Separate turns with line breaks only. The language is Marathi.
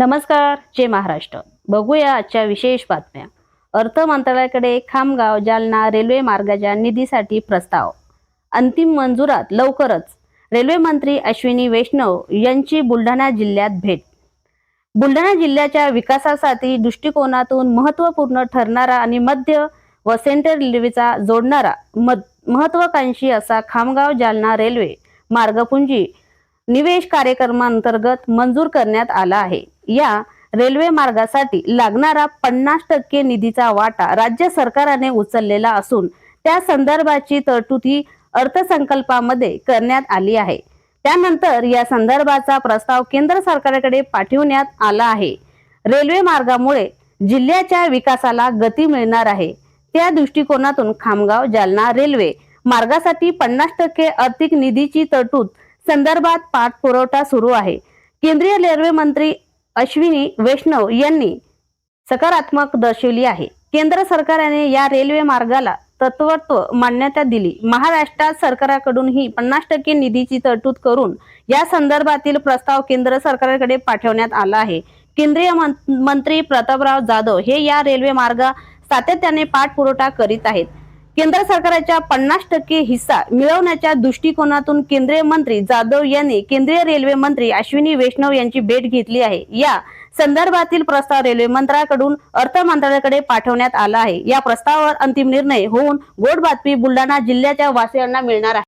नमस्कार, जय महाराष्ट्र। बघूया आजच्या विशेष बातम्या। अर्थ मंत्रालयाकडे खामगाव जालना रेल्वे मार्गाच्या निधीसाठी प्रस्ताव, अंतिम मंजुरात लवकरच। रेल्वे मंत्री अश्विनी वैष्णव यांची बुलढाणा जिल्ह्यात भेट। बुलढाणा जिल्ह्याच्या विकासासाठी दृष्टिकोनातून महत्त्वपूर्ण ठरणारा आणि मध्य व सेंट्रल रेल्वेचा जोडणारा महत्त्वाकांक्षी असा खामगाव जालना रेल्वे मार्गपुंजी निवेश कार्यक्रमांतर्गत मंजूर करण्यात आला आहे। या रेल्वे मार्गासाठी लागणारा 50% निधीचा वाटा राज्य सरकारने उचललेला असून त्या संदर्भाची तरतूद ही अर्थसंकल्पामध्ये करण्यात आली आहे। त्यानंतर या संदर्भाचा प्रस्ताव केंद्र सरकारकडे पाठवण्यात आला आहे। रेल्वे मार्गामुळे जिल्ह्याच्या विकासाला गती मिळणार आहे। त्या दृष्टिकोनातून खामगाव जालना रेल्वे मार्गासाठी 50% आर्थिक निधीची तरतूद संदर्भात पाठपुरावा सुरू आहे। केंद्रीय रेल्वे मंत्री अश्विनी वैष्णव यांनी सकारात्मक दर्शवली आहे। केंद्र सरकारने या रेल्वे मार्गाला तत्त्वत्व मान्यता दिली। महाराष्ट्र सरकारकडूनही 50% निधीची तरतूद करून या संदर्भातील प्रस्ताव केंद्र सरकारकडे पाठवण्यात आला आहे। केंद्रीय मंत्री प्रतापराव जाधव हे या रेल्वे मार्ग सातत्याने पाठपुरावा करीत आहेत। केंद्र सरकारच्या 50% हिस्सा मिळवण्याच्या दृष्टिकोनातून केंद्रीय मंत्री जाधव यांनी केंद्रीय रेल्वे मंत्री अश्विनी वैष्णव यांची भेट घेतली आहे। या संदर्भातील प्रस्ताव रेल्वे मंत्र्यांकडून अर्थ मंत्रालयाकडे पाठवण्यात आला आहे। या प्रस्तावावर अंतिम निर्णय होऊन गोड बातमी बुलढाणा जिल्ह्याच्या वासियांना मिळणार आहे।